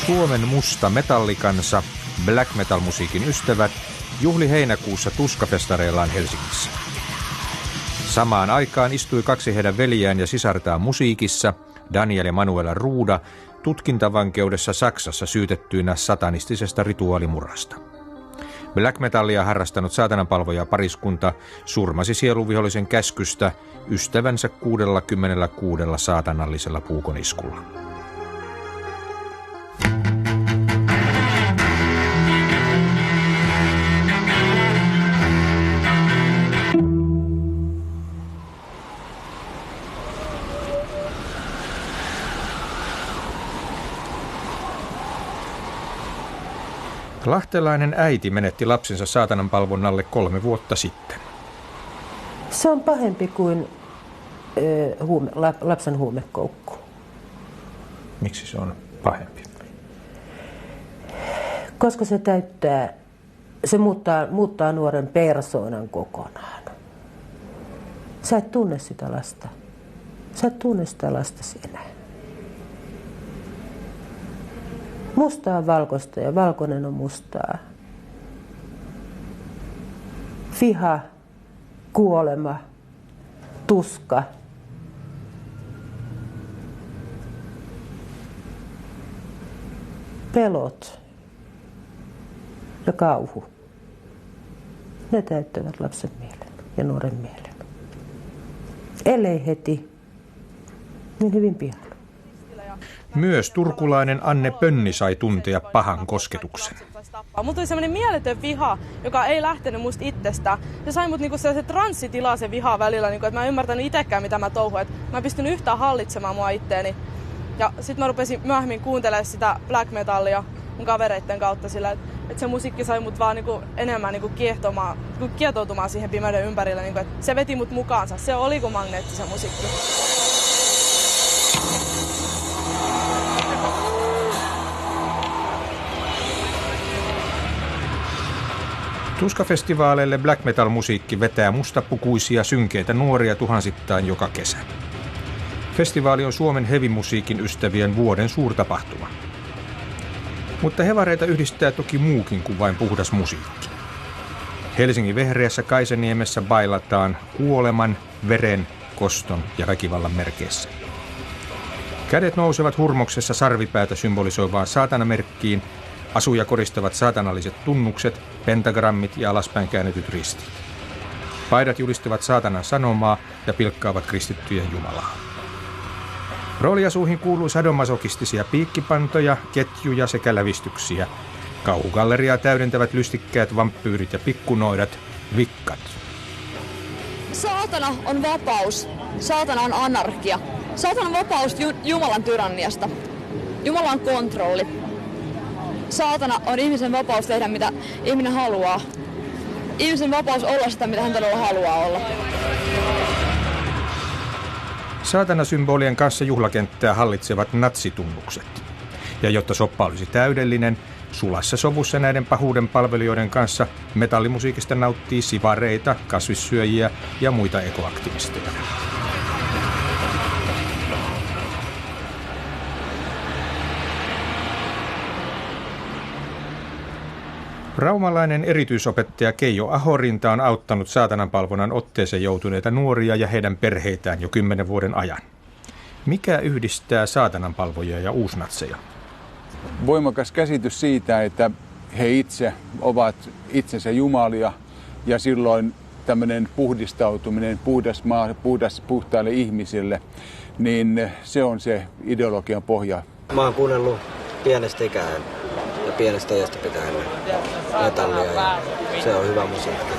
Suomen musta metallikansa, black metal-musiikin ystävät, juhli heinäkuussa tuskafestareillaan Helsingissä. Samaan aikaan istui kaksi heidän veljään ja sisartaan musiikissa, Daniel ja Manuela Ruuda, tutkintavankeudessa Saksassa syytettyinä satanistisesta rituaalimurhasta. Black metallia harrastanut saatananpalvoja pariskunta surmasi sieluvihollisen käskystä ystävänsä 66 saatanallisella puukoniskulla. Lahtelainen äiti menetti lapsensa saatananpalvonnalle 3 vuotta sitten. Se on pahempi kuin lapsen huumekoukku. Miksi se on pahempi? Koska se muuttaa nuoren persoonan kokonaan. Sä et tunne sitä lasta. Sä et tunne sitä lastasi enää. Musta on valkoista ja valkoinen on mustaa. Viha, kuolema, tuska. Pelot ja kauhu. Ne täyttävät lapsen mielen ja nuoren mielen. Ellei heti, niin hyvin pian. Myös turkulainen Anne Pönni sai tuntea pahan kosketuksen. Mulla tuli semmoinen mieletön viha, joka ei lähtenyt musta itsestä. Se sai mut niinku sellaisen transsitilaa se viha välillä, niinku, että mä en ymmärtänyt itsekään mitä mä touhuin. Mä en pystynyt yhtään hallitsemaan mua itteeni. Ja sit mä rupesin myöhemmin kuuntelemaan sitä black metallia mun kavereitten kautta sillä, että se musiikki sai mut vaan niinku enemmän niinku kietoutumaan siihen pimeyden ympärille. Niinku, että se veti mut mukaansa. Se oli kuin magneetti se musiikki. Tuskafestivaaleille black metal-musiikki vetää mustapukuisia synkeitä nuoria tuhansittain joka kesä. Festivaali on Suomen heavy-musiikin ystävien vuoden suurtapahtuma. Mutta hevareita yhdistää toki muukin kuin vain puhdas musiikki. Helsingin vehreässä Kaisaniemessä bailataan kuoleman, veren, koston ja väkivallan merkeissä. Kädet nousevat hurmoksessa sarvipäätä symbolisoivaan saatanamerkkiin, asuja koristavat saatanalliset tunnukset, pentagrammit ja alaspäin käännetyt ristit. Paidat julistavat saatanan sanomaa ja pilkkaavat kristittyjen Jumalaa. Rooliasuihin kuuluu sadomasokistisia piikkipantoja, ketjuja sekä lävistyksiä. Kauhugalleriaa täydentävät lystikkäät vampyyrit ja pikkunoidat, vikkat. Saatana on vapaus. Saatana on anarkia. Saatana on vapaus Jumalan tyranniasta. Jumala on kontrolli. Saatana on ihmisen vapaus tehdä mitä ihminen haluaa. Ihmisen vapaus olla sitä, mitä hän todella haluaa olla. Saatanasymbolien kanssa juhlakenttää hallitsevat natsitunnukset. Ja jotta soppa olisi täydellinen, sulassa sovussa näiden pahuuden palvelijoiden kanssa metallimusiikista nauttii sivareita, kasvissyöjiä ja muita ekoaktivisteja. Raumalainen erityisopettaja Keijo Ahorinta on auttanut saatananpalvonnan otteeseen joutuneita nuoria ja heidän perheitään jo 10 vuoden ajan. Mikä yhdistää saatananpalvojia ja uusnatseja? Voimakas käsitys siitä, että he itse ovat itsensä jumalia ja silloin tämmöinen puhdistautuminen, puhtaille ihmisille, niin se on se ideologian pohja. Mä oon kuunnellut pienestä ikään ja pienestä iästä pitäen metallia ja se on hyvä musiikki.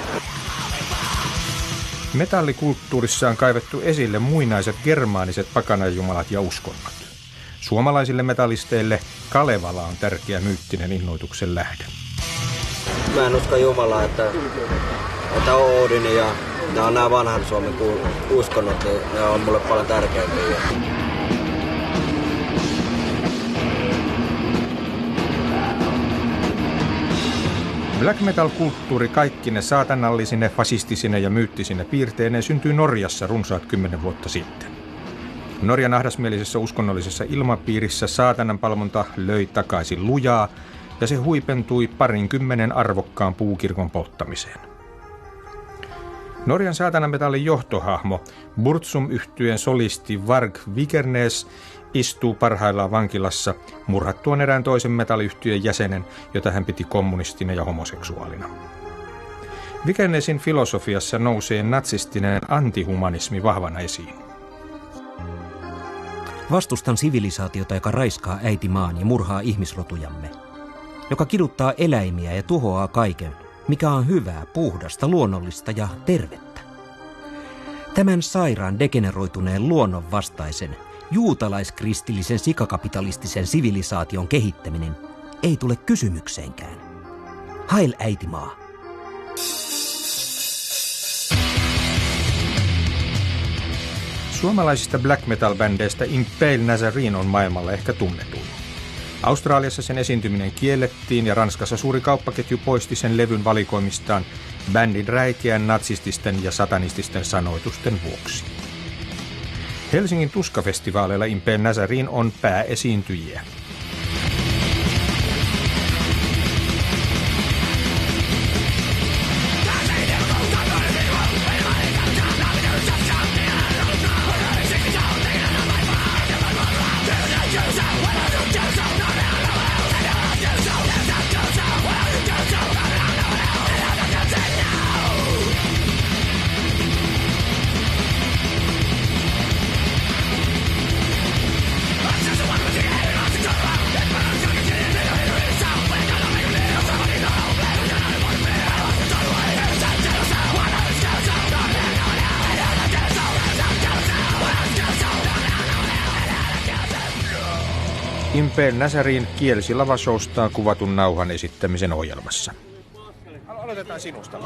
Metallikulttuurissa on kaivettu esille muinaiset germaaniset pakanajumalat ja uskonnot. Suomalaisille metallisteille Kalevala on tärkeä myyttinen innoituksen lähde. Mä en usko Jumalaa, että Oodin ja nämä vanhan Suomen uskonnot, niin ne on mulle paljon tärkeämpiä. Black metal-kulttuuri kaikkine saatanallisine, fasistisine ja myyttisine piirteineen syntyi Norjassa runsaat 10 vuotta sitten. Norjan ahdasmielisessä uskonnollisessa ilmapiirissä saatanan palvonta löi takaisin lujaa ja se huipentui 20 arvokkaan puukirkon polttamiseen. Norjan saatananmetallin johtohahmo, Burzum-yhtyeen solisti Varg Vikernes, istuu parhaillaan vankilassa murhattuaan erään toisen metalliyhtyeen jäsenen, jota hän piti kommunistina ja homoseksuaalina. Vikernesin filosofiassa nousee natsistinen antihumanismi vahvana esiin. Vastustan sivilisaatiota, joka raiskaa äitimaan ja murhaa ihmisrotujamme, joka kiduttaa eläimiä ja tuhoaa kaiken, mikä on hyvää, puhdasta, luonnollista ja tervettä. Tämän sairaan degeneroituneen luonnonvastaisen, juutalaiskristillisen sikakapitalistisen sivilisaation kehittäminen ei tule kysymykseenkään. Heil äitimaa! Suomalaisista black metal-bändeistä Impale Nazarene on maailmalla ehkä tunnetuin. Australiassa sen esiintyminen kiellettiin ja Ranskassa suuri kauppaketju poisti sen levyn valikoimistaan bändin räikeän natsististen ja satanististen sanoitusten vuoksi. Helsingin Tuskafestivaaleilla Impale Nazarene on pääesiintyjiä. Impale Nazarene kielsi lavashowstaan kuvatun nauhan esittämisen ohjelmassa. Aloitetaan sinusta.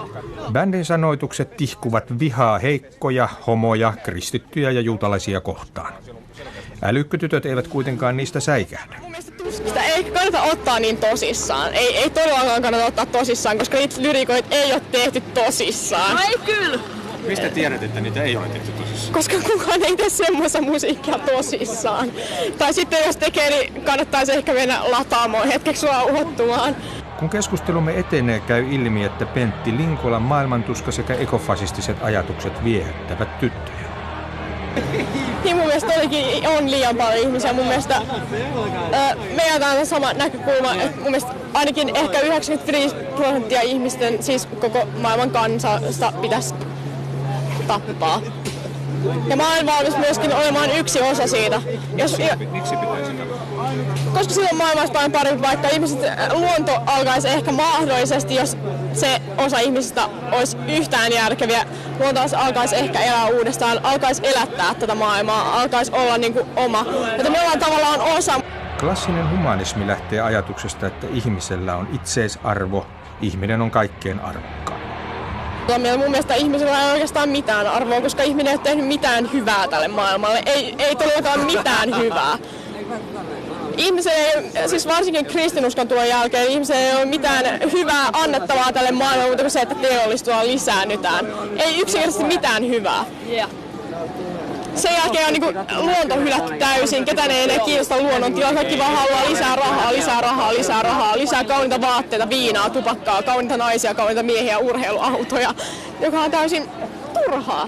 Bändin sanoitukset tihkuvat vihaa heikkoja, homoja, kristittyjä ja juutalaisia kohtaan. Älykkötytöt eivät kuitenkaan niistä säikähdä. Sitä ei kannata ottaa niin tosissaan. Ei todellakaan kannata ottaa tosissaan, koska niitä lyrikoita ei ole tehty tosissaan. No ei kyllä! Mistä tiedät, että niitä ei ole tehty tosissaan? Koska kukaan ei tee semmoista musiikkia tosissaan. Tai sitten jos tekee, niin kannattaisi ehkä mennä lataamoon hetkeksi rauhoittumaan. Kun keskustelumme etenee, käy ilmi, että Pentti Linkolan maailmantuska sekä ekofasistiset ajatukset viehättävät tyttöjä. Niin mun mielestä todellakin on liian paljon ihmisiä. Mun mielestä meillä on sama näkökulma, että mun mielestä ainakin ehkä 95% ihmisten, siis koko maailman kansasta pitäisi tappaa. Ja mä olen valmis myöskin olemaan yksi osa siitä. Miksi pitäisi tappaa? Koska silloin maailma olisi paljon parempi, vaikka luonto alkaisi ehkä mahdollisesti, jos se osa ihmisistä olisi yhtään järkeviä. Luonto alkaisi ehkä elää uudestaan, alkaisi elättää tätä maailmaa, alkaisi olla niin kuin oma. Mutta me ollaan tavallaan osa. Klassinen humanismi lähtee ajatuksesta, että ihmisellä on itseisarvo, ihminen on kaikkein arvokkain. Mun mielestä ihmisellä ei oikeastaan mitään arvoa, koska ihminen ei ole tehnyt mitään hyvää tälle maailmalle. Ei todellakaan mitään hyvää. Ihmisen ei, siis varsinkin kristinuskon tulon jälkeen, ihmisen ei ole mitään hyvää annettavaa tälle maailmalle, mutta kuin se, että teollistua lisäännytään. Ei yksinkertaisesti mitään hyvää. Sen jälkeen on niin luonto hylätty täysin, ketään ei enää kiinnosta luonnon tilaa, kaikki vaan haluaa lisää rahaa, lisää rahaa, lisää rahaa, lisää kauniita vaatteita, viinaa, tupakkaa, kauniita naisia, kauniita miehiä, urheiluautoja, joka on täysin turhaa.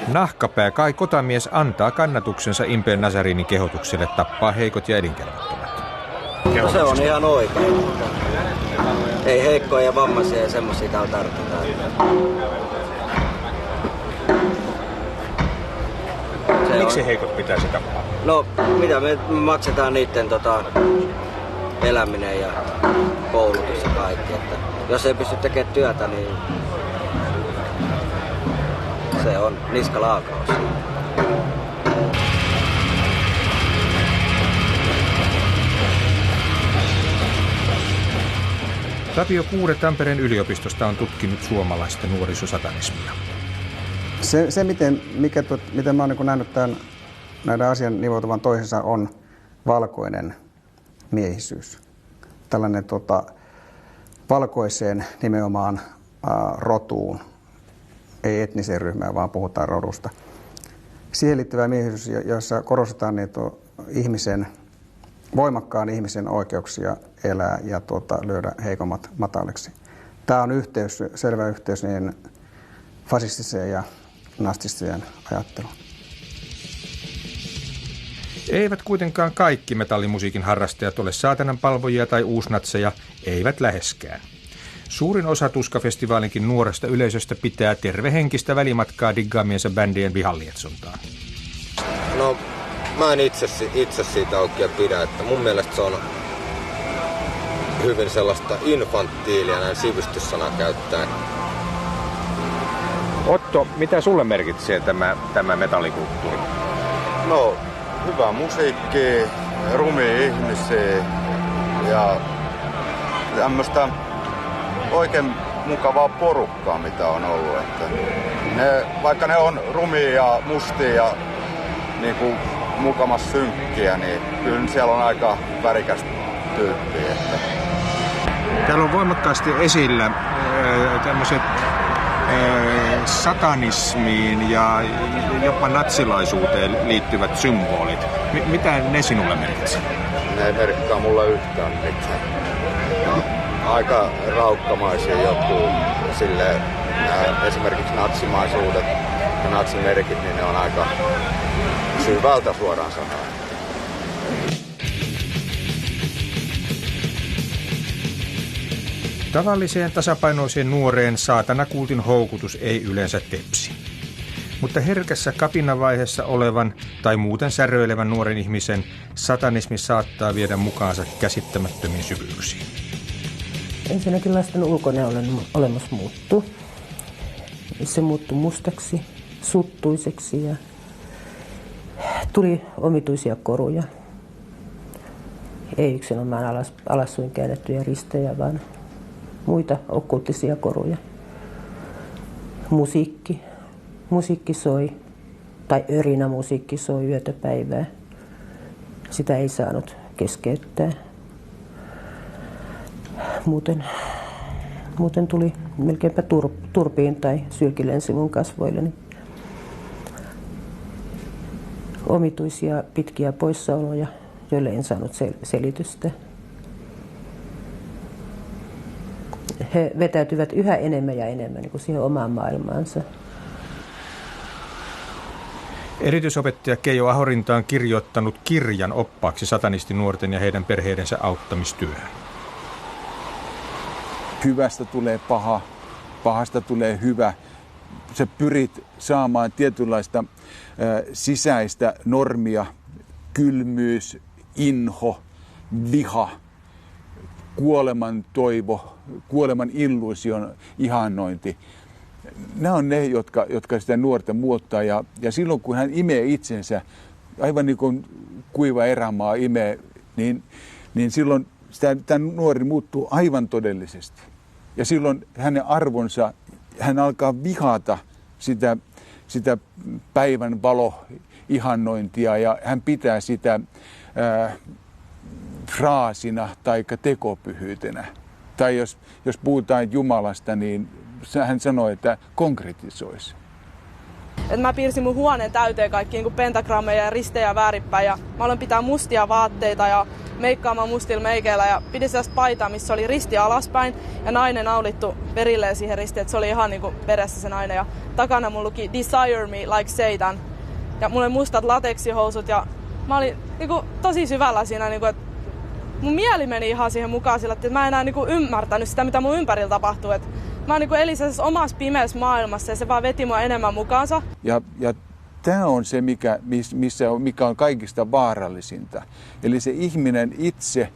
Nahkapää Kai Kotamies antaa kannatuksensa Impale Nazarenin kehotukselle tappaa heikot ja elinkelvottomat. No se on ihan oikein. Ei heikkoja ja vammaisia ja semmosia täällä tarvitaan. Miksi heikot pitäisi tappaa? No, mitä me maksetaan niiden eläminen ja koulutus ja kaikki. Että jos ei pysty tekemään työtä, niin se on niskalaakaus. Tapio Kuure Tampereen yliopistosta on tutkinut suomalaista nuorisosatanismia. Se miten mä oon niin nähnyt näiden asian nivoutuvan toisensa, on valkoinen miehisyys. Tällainen valkoiseen nimenomaan rotuun, ei etniseen ryhmään, vaan puhutaan rodusta. siihen liittyvä miehisyys, jossa korostetaan niitä voimakkaan ihmisen oikeuksia elää ja lyödä heikommat mataliksi. Tämä on selvä yhteys niin fasistiseen ja nastistiseen ajatteluun. Eivät kuitenkaan kaikki metallimusiikin harrastajat ole saatanan palvojia tai uusnatseja, eivät läheskään. Suurin osa Tuska-festivaalinkin nuoresta yleisöstä pitää tervehenkistä välimatkaa diggaamiensa bändien vihanlietsontaan. No, mä en itse siitä oikein pidä, että mun mielestä se on hyvin sellaista infantiilia näin sivistyssana käyttäen. Otto, mitä sulle merkitsee tämä metallikulttuuri? No, hyvä musiikki, rumia ihmisiä ja tämmöistä oikein mukavaa porukkaa, mitä on ollut. Että vaikka ne on rumia ja mustia ja niin kuin mukamas synkkiä, niin kyllä siellä on aika värikästä tyyppiä. Täällä on voimakkaasti esillä tämmöiset satanismiin ja jopa natsilaisuuteen liittyvät symbolit. Mitä ne sinulle merkitsevät? Ne ei merkkaa mulle yhtään mitään. Aika raukkamaisia jotkut silleen, esimerkiksi natsimaisuudet ja natsimerkit, niin ne on aika syvältä suoraan sanoen. Tavalliseen tasapainoiseen nuoreen saatanakultin houkutus ei yleensä tepsi. Mutta herkässä kapinavaiheessa olevan tai muuten säröilevän nuoren ihmisen satanismi saattaa viedä mukaansa käsittämättömiin syvyyksiin. Ensinnäkin lasten ulkoinen olemus muuttui. Se muuttui mustaksi, suttuiseksi ja tuli omituisia koruja. Ei yksinomaan alassuin käännettyjä ristejä, vaan muita okkulttisia koruja. Musiikki soi, tai örinä musiikki soi yötä päivää. Sitä ei saanut keskeyttää. Muuten tuli melkeinpä turpiin tai sylki lensi mun kasvoilleni. Omituisia pitkiä poissaoloja, joille en saanut selitystä. He vetäytyvät yhä enemmän ja enemmän niin kuin siihen omaan maailmaansa. Erityisopettaja Keijo Ahorinta on kirjoittanut kirjan oppaaksi satanistinuorten ja heidän perheidensä auttamistyöhön. Hyvästä tulee paha, pahasta tulee hyvä. Sä pyrit saamaan tietynlaista sisäistä normia, kylmyys, inho, viha, kuoleman toivo, kuoleman illuusion ihannointi. Nämä on ne, jotka sitä nuorta muuttaa ja silloin kun hän imee itsensä, aivan niin kuin kuiva erämaa imee, niin silloin tämä nuori muuttuu aivan todellisesti. Ja silloin hänen arvonsa, hän alkaa vihata sitä päivän valoihannointia ja hän pitää sitä fraasina tai tekopyhyytenä. Tai jos puhutaan Jumalasta, niin hän sanoi, että konkretisoisi. Mä piirsin mun huoneen täyteen kaikki niin kuin pentagrammeja ja ristejä väärinpäin ja mä aloin pitää mustia vaatteita ja meikkaamaan mustilla meikeillä ja pidin sellaista paitaa, missä oli risti alaspäin ja nainen naulittu perilleen siihen ristiin, että se oli ihan niin kuin peressä se nainen ja takana mun luki Desire me like Satan ja mulla oli mustat lateksihousut ja mä olin niin kuin tosi syvällä siinä, niin kuin, että mun mieli meni ihan siihen mukaan sillä, että mä en enää niin kuin ymmärtänyt sitä, mitä mun ympärillä tapahtuu. Että mä niin kuin elin sellaisessa omassa pimeässä maailmassa ja se vaan veti mua enemmän mukaansa. Ja tämä on se, mikä on kaikista vaarallisinta. Eli se ihminen itse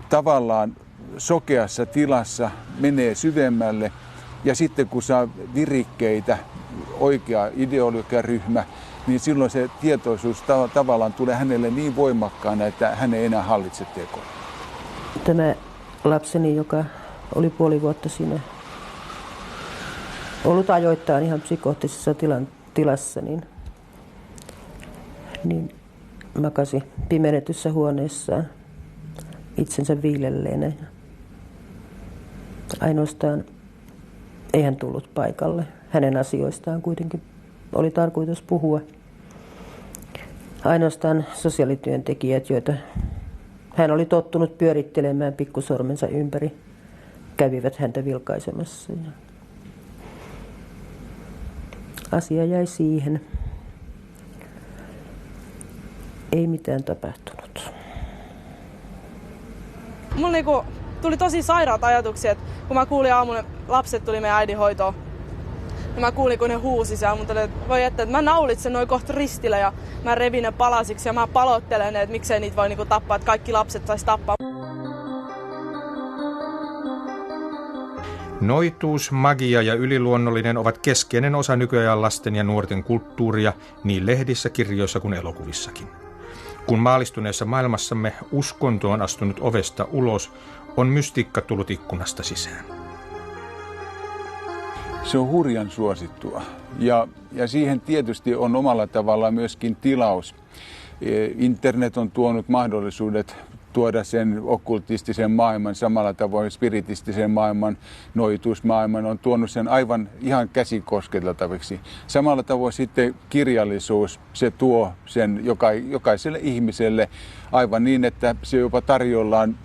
tavallaan sokeassa tilassa menee syvemmälle ja sitten kun saa virikkeitä, oikea ideologiaryhmä, niin silloin se tietoisuus tavallaan tulee hänelle niin voimakkaana, että hän ei enää hallitse tekoa. Tämä lapseni, joka oli puoli vuotta siinä ollut ajoittain ihan psykoottisessa tilassa, niin makasi pimennetyssä huoneessaan itsensä viilelleenä. Ainoastaan ei hän tullut paikalle. Hänen asioistaan kuitenkin oli tarkoitus puhua. Ainoastaan sosiaalityöntekijät, joita hän oli tottunut pyörittelemään pikkusormensa ympäri, kävivät häntä vilkaisemassa. Asia jäi siihen. Ei mitään tapahtunut. Mulla tuli tosi sairaat ajatuksia, että kun mä kuulin aamulla, lapset tuli meidän äidin hoitoon. Ja mä kuulin, kun ne huusi siellä. Mun tuli, että voi että mä naulitsen noin kohta ristillä ja mä revin ne palasiksi ja mä palottelen ne, että miksei niitä voi tappaa, että kaikki lapset sais tappaa. Noituus, magia ja yliluonnollinen ovat keskeinen osa nykyajan lasten ja nuorten kulttuuria niin lehdissä, kirjoissa kuin elokuvissakin. Kun maalistuneessa maailmassamme uskonto on astunut ovesta ulos, on mystiikka tullut ikkunasta sisään. Se on hurjan suosittua ja siihen tietysti on omalla tavallaan myöskin tilaus. Internet on tuonut mahdollisuudet tuoda sen okkultistisen maailman, samalla tavoin spiritistisen maailman, noituusmaailman on tuonut sen aivan ihan käsikosketeltaviksi. Samalla tavoin sitten kirjallisuus, se tuo sen jokaiselle ihmiselle aivan niin, että se jopa tarjollaan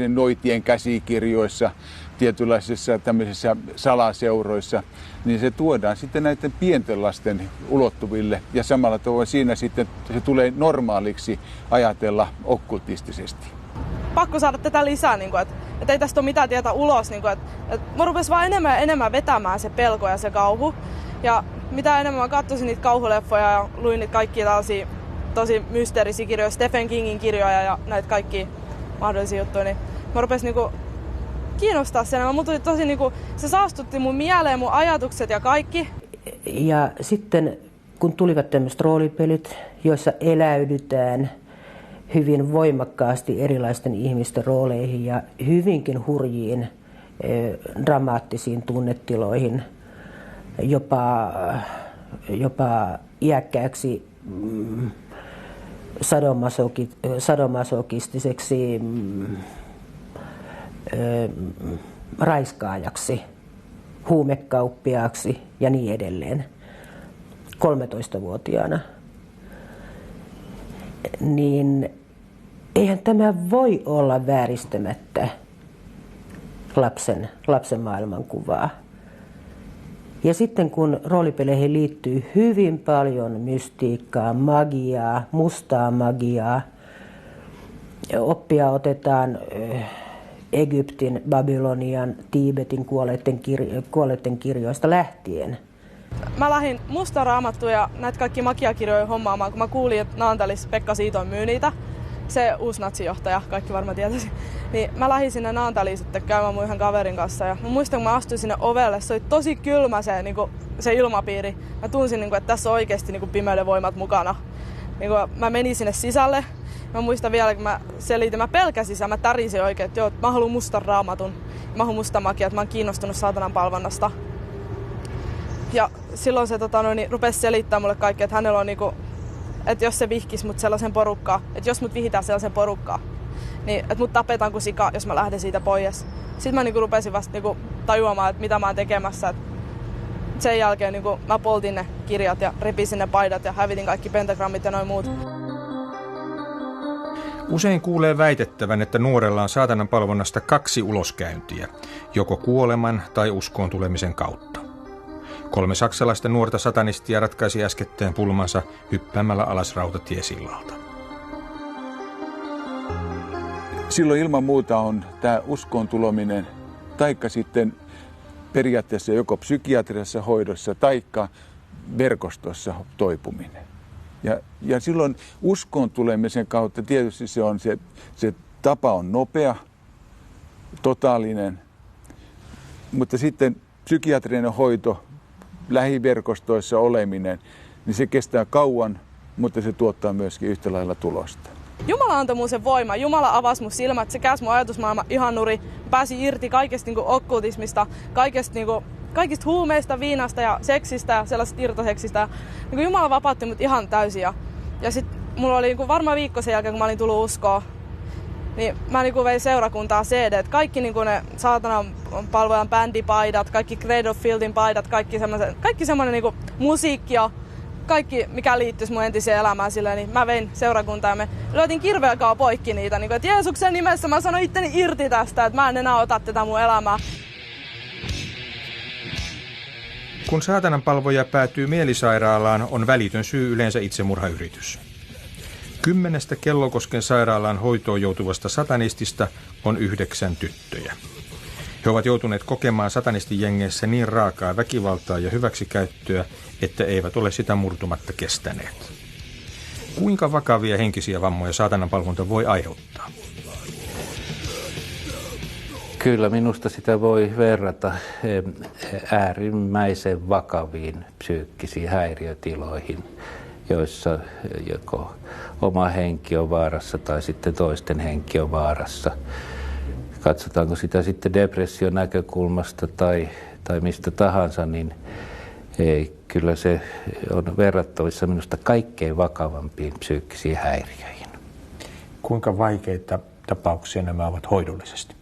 noitien käsikirjoissa, tietynlaisissa tämmöisissä salaseuroissa, niin se tuodaan sitten näiden pienten lasten ulottuville ja samalla tavoin siinä sitten se tulee normaaliksi ajatella okkultistisesti. Pakko saada tätä lisää, että ei tästä ole mitään tietä ulos. Että mä rupesin vaan enemmän ja enemmän vetämään se pelko ja se kauhu. Ja mitä enemmän mä katsoin niitä kauhuleffoja ja luin niitä kaikkia tällaisia tosi mysteerisiä kirjoja, Stephen Kingin kirjoja ja näitä kaikkia mahdollisia juttuja, niin mä rupesin kiinnostaa sen. Mulla tuli tosi se saastutti mun mieleen, mun ajatukset ja kaikki. Ja sitten kun tulivat tämmöiset roolipelit, joissa eläydytään hyvin voimakkaasti erilaisten ihmisten rooleihin ja hyvinkin hurjiin dramaattisiin tunnetiloihin, jopa iäkkääksi sadomasokistiseksi raiskaajaksi, huumekauppiaaksi ja niin edelleen 13-vuotiaana, niin eihän tämä voi olla vääristämättä lapsen maailmankuvaa. Ja sitten kun roolipeleihin liittyy hyvin paljon mystiikkaa, magiaa, mustaa magiaa, oppia otetaan Egyptin, Babylonian, Tiibetin kuolleiden kirjoista lähtien. Mä lähdin Musta Raamattua ja näitä kaikki magiakirjoja hommaamaan, kun mä kuulin, että Naantalis Pekka Siiton myy niitä. Se uusi natsijohtaja, kaikki varmaan tietäisi. Niin mä lähdin sinne Naantaliin sitten käymään mun ihan kaverin kanssa. Ja mä muistan, kun mä astuin sinne ovelle, se oli tosi kylmä se ilmapiiri. Mä tunsin, että tässä on oikeasti pimeyden voimat mukana. Mä menin sinne sisälle. Mä muistan vielä, kun mä selitin, mä pelkäsin ja mä tärisin oikein, että joo, mä haluan mustan raamatun. Mä haluan musta magia, että mä oon kiinnostunut saatanan palvonnasta. Ja silloin se rupesi selittämään mulle kaikki, että hänellä on että jos se vihkisi mut sellaisen porukkaan, että jos mut vihitään sellaisen porukkaan, niin että mut tapetaan kuin sika, jos mä lähden siitä pois. Sitten mä rupesin vasta tajuamaan, että mitä mä oon tekemässä. Et sen jälkeen mä poltin ne kirjat ja repisin ne paidat ja hävitin kaikki pentagrammit ja noin muut. Usein kuulee väitettävän, että nuorella on saatanan palvonnasta 2 uloskäyntiä, joko kuoleman tai uskoon tulemisen kautta. 3 saksalaista nuorta satanistia ratkaisi äskettäin pulmansa hyppäämällä alas rautatiesillalta. Silloin ilman muuta on tämä uskoon tuleminen, taikka sitten periaatteessa joko psykiatrisessa hoidossa taikka verkostossa toipuminen. Ja silloin uskoon tulemisen kautta tietysti se tapa on nopea, totaalinen, mutta sitten psykiatrinen hoito, lähiverkostoissa oleminen, niin se kestää kauan, mutta se tuottaa myöskin yhtä lailla tulosta. Jumala antoi mun sen voiman. Jumala avasi mun silmät, se käänsi mun ajatusmaailma ihan nuri. Pääsin irti kaikesta okkultismista, kaikista huumeista, viinasta ja seksistä ja sellaisesta irtoseksistä. Jumala vapautti mut ihan täysin. Ja sit mulla oli varmaan viikko sen jälkeen, kun mä olin tullut uskoon, niin mä vein seurakuntaa CD, kaikki ne saatanan palvojan bändipaidat, kaikki Cradle of Filthin paidat, kaikki semmoinen musiikki ja kaikki, mikä liittyisi mun entiseen elämään silleen, niin mä vein seurakuntaan ja me lyötiin kirveelkaa poikki niitä. Niin kuin, että Jeesuksen nimessä mä sanoin itteni irti tästä, että mä en enää ota tätä mun elämää. Kun saatananpalvoja päätyy mielisairaalaan, on välitön syy yleensä itsemurhayritys. 10 Kellokosken sairaalaan hoitoon joutuvasta satanistista on 9 tyttöjä. He ovat joutuneet kokemaan satanistijengeissä niin raakaa väkivaltaa ja hyväksikäyttöä, että eivät ole sitä murtumatta kestäneet. Kuinka vakavia henkisiä vammoja saatananpalvonta voi aiheuttaa? Kyllä minusta sitä voi verrata äärimmäisen vakaviin psyykkisiin häiriötiloihin, joissa joko oma henki on vaarassa tai sitten toisten henki on vaarassa. Katsotaanko sitä sitten depression näkökulmasta tai mistä tahansa, niin kyllä se on verrattavissa minusta kaikkein vakavampiin psyykkisiin häiriöihin. Kuinka vaikeita tapauksia nämä ovat hoidollisesti?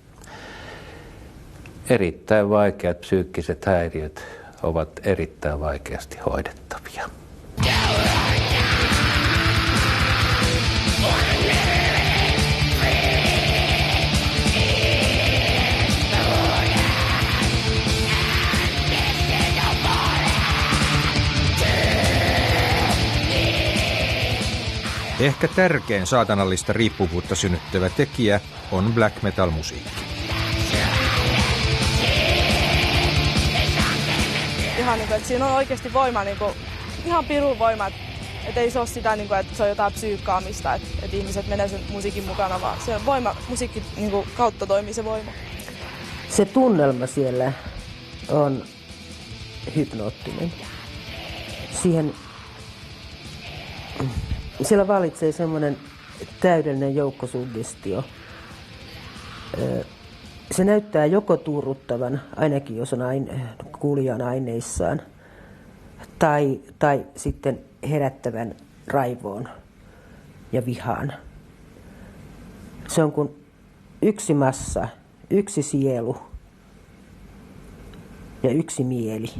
Erittäin vaikeat psyykkiset häiriöt ovat erittäin vaikeasti hoidettavia. Ehkä tärkein saatanallista riippuvuutta synnyttävä tekijä on black metal musiikki. Ihan niin kuin, että siinä on oikeasti voima, niin kuin, ihan pirun voima, että ei se ole sitä, niin kuin, että se on jotain psyykkaamista, että ihmiset menee sen musiikin mukana, vaan se voima, musiikki niin kuin, kautta toimii se voima. Se tunnelma siellä on hypnoottinen. Siellä valitsee semmoinen täydellinen joukkosuggestio. Se näyttää joko tuuruttavan, ainakin jos on kuulijan aineissaan, tai sitten herättävän raivoon ja vihaan. Se on kuin yksi massa, yksi sielu ja yksi mieli,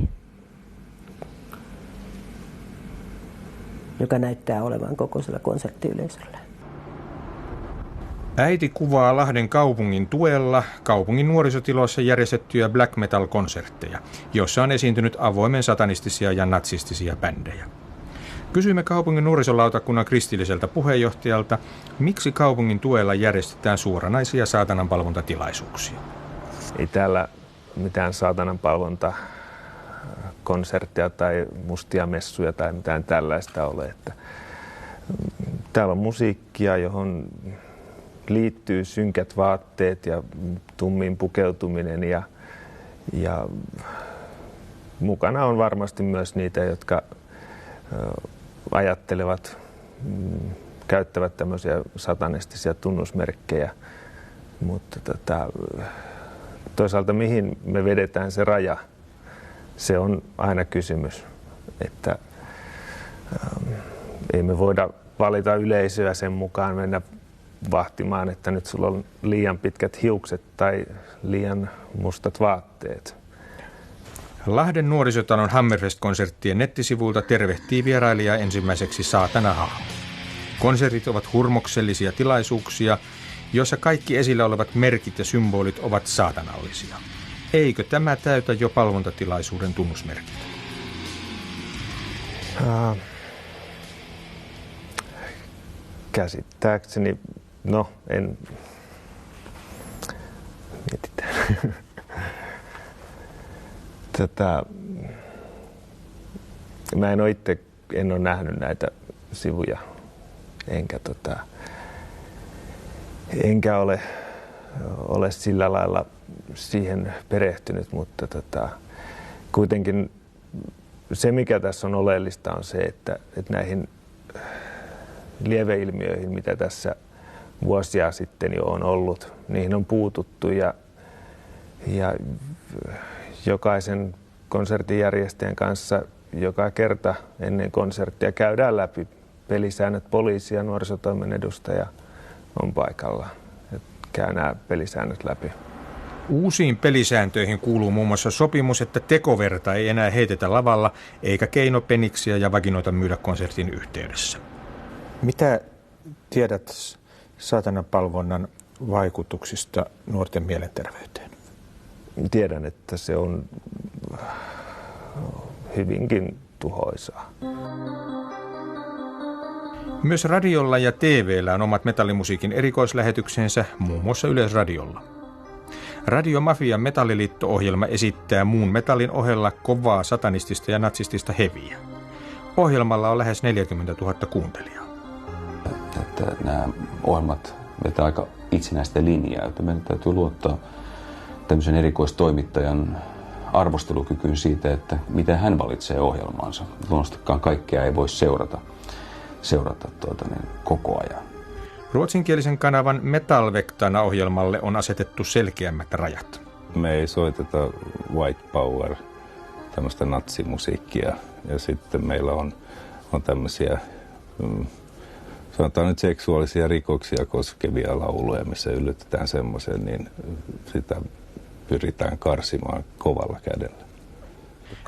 joka näyttää olevan kokoisella konserttiyleisöllä. Äiti kuvaa Lahden kaupungin tuella kaupungin nuorisotiloissa järjestettyjä black metal-konsertteja, joissa on esiintynyt avoimen satanistisia ja natsistisia bändejä. Kysyimme kaupungin nuorisolautakunnan kristilliseltä puheenjohtajalta, miksi kaupungin tuella järjestetään suoranaisia saatananpalvontatilaisuuksia. Ei täällä mitään saatananpalvontakonsertteja tai mustia messuja tai mitään tällaista ole. Että täällä on musiikkia, johon liittyy synkät vaatteet ja tummiin pukeutuminen ja mukana on varmasti myös niitä, jotka ajattelevat, käyttävät tämmöisiä satanistisia tunnusmerkkejä, mutta toisaalta mihin me vedetään se raja, se on aina kysymys, että ei me voida valita yleisöä sen mukaan mennä vahtimaan, että nyt sulla on liian pitkät hiukset tai liian mustat vaatteet. Lahden nuorisotalon Hammerfest-konserttien nettisivuilta tervehtii vierailijaa ensimmäiseksi Saatana-hahmo. Konsertit ovat hurmoksellisia tilaisuuksia, joissa kaikki esillä olevat merkit ja symbolit ovat saatanallisia. Eikö tämä täytä jo palvontatilaisuuden tunnusmerkit? Käsittääkseni, no en... Mietitään. Mä en ole nähnyt näitä sivuja, enkä ole sillä lailla siihen perehtynyt, mutta kuitenkin se, mikä tässä on oleellista, on se, että näihin lieveilmiöihin, mitä tässä vuosia sitten jo on ollut, niihin on puututtu ja jokaisen konsertinjärjestäjän kanssa joka kerta ennen konserttia käydään läpi pelisäännöt. Poliisi ja nuorisotoimen edustaja on paikalla ja käy nämä pelisäännöt läpi. Uusiin pelisääntöihin kuuluu muun muassa sopimus, että tekoverta ei enää heitetä lavalla, eikä keinopeniksiä ja vaginoita myydä konsertin yhteydessä. Mitä tiedät saatananpalvonnan vaikutuksista nuorten mielenterveyteen? Tiedän, että se on hyvinkin tuhoisaa. Myös radiolla ja TV:llä on omat metallimusiikin erikoislähetyksensä, muun muassa Yleisradiolla. Radio Mafian Metalliliitto-ohjelma esittää muun metallin ohella kovaa satanistista ja natsistista heviä. Ohjelmalla on lähes 40 000 kuuntelijaa. Että nämä ohjelmat vetää aika itsenäistä linjaa, että meidän täytyy luottaa tämmöisen erikoistoimittajan arvostelukykyyn siitä, että miten hän valitsee ohjelmaansa. Luonnostakaan kaikkea ei voi seurata koko ajan. Ruotsinkielisen kanavan Metallvektana ohjelmalle on asetettu selkeämmät rajat. Me ei soiteta white power, tämmöistä natsimusiikkia, ja sitten meillä on tämmöisiä, sanotaan nyt seksuaalisia rikoksia koskevia lauluja, missä yllytetään semmoisen, niin sitä pyritään karsimaan kovalla kädellä.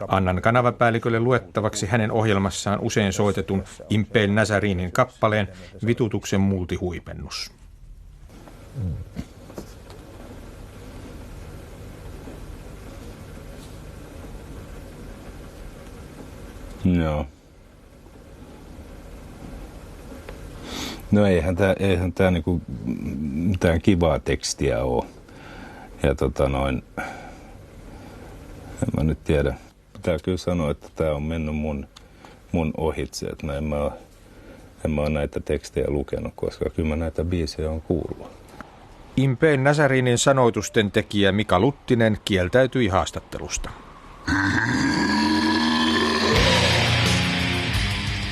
Annan kanavapäällikölle luettavaksi hänen ohjelmassaan usein soitetun Impale Nazarinin kappaleen Vitutuksen multihuipennus. Joo. No eihän tää niinku mitään kivaa tekstiä oo. Ja en mä nyt tiedä. Pitää kyllä sanoa, että tää on mennyt mun ohitse, että en mä ole näitä tekstejä lukenut, koska kyllä mä näitä biisejä on kuullut. Impale Nazarinin sanoitusten tekijä Mika Luttinen kieltäytyi haastattelusta.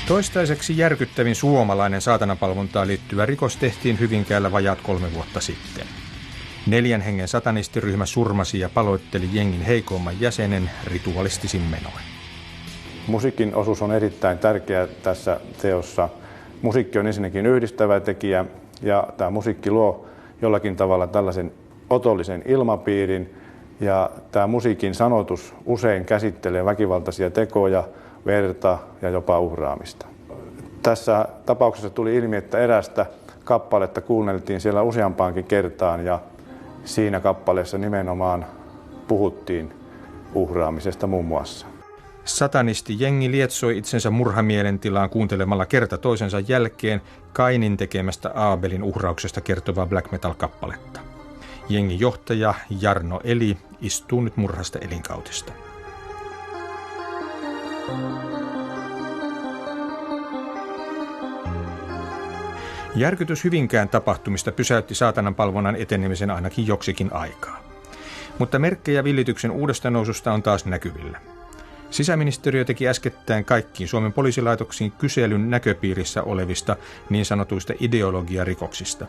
Toistaiseksi järkyttävin suomalainen saatanapalvontaan liittyvä rikos tehtiin Hyvinkäällä vajaat 3 vuotta sitten. 4 hengen satanistiryhmä surmasi ja paloitteli jengin heikomman jäsenen ritualistisin menoin. Musiikin osuus on erittäin tärkeä tässä teossa. Musiikki on ensinnäkin yhdistävä tekijä ja tämä musiikki luo jollakin tavalla tällaisen otollisen ilmapiirin. Ja tämä musiikin sanoitus usein käsittelee väkivaltaisia tekoja, verta ja jopa uhraamista. Tässä tapauksessa tuli ilmi, että erästä kappaletta kuunneltiin siellä useampaankin kertaan ja siinä kappaleessa nimenomaan puhuttiin uhraamisesta muun muassa. Satanisti-jengi lietsoi itsensä murhamielentilaan kuuntelemalla kerta toisensa jälkeen Kainin tekemästä Aabelin uhrauksesta kertovaa black metal-kappaletta. Jengin johtaja Jarno Eli istuu nyt murhasta elinkautista. Järkytys Hyvinkään tapahtumista pysäytti saatananpalvonnan etenemisen ainakin joksikin aikaa. Mutta merkkejä villityksen uudesta noususta on taas näkyvillä. Sisäministeriö teki äskettäin kaikkiin Suomen poliisilaitoksiin kyselyn näköpiirissä olevista niin sanotuista ideologiarikoksista.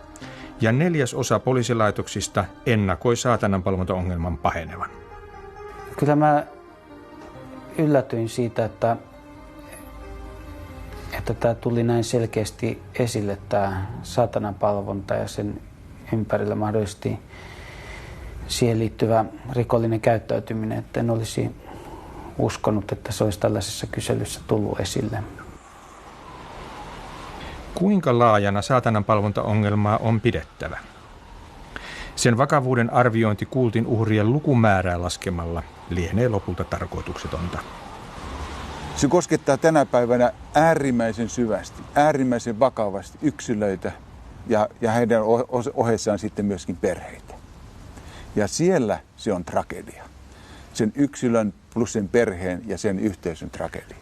Ja 1/4 poliisilaitoksista ennakoi saatananpalvontaongelman pahenevan. Kyllä mä yllätyin siitä, että tämä tuli näin selkeästi esille, tämä saatananpalvonta ja sen ympärillä mahdollisesti siihen liittyvä rikollinen käyttäytyminen, että en olisi uskonut, että se olisi tällaisessa kyselyssä tullut esille. Kuinka laajana saatananpalvontaongelmaa on pidettävä? Sen vakavuuden arviointi kultin uhrien lukumäärää laskemalla lienee lopulta tarkoituksetonta. Se koskettaa tänä päivänä äärimmäisen syvästi, äärimmäisen vakavasti yksilöitä ja heidän ohessaan sitten myöskin perheitä. Ja siellä se on tragedia. Sen yksilön plus sen perheen ja sen yhteisön tragedia.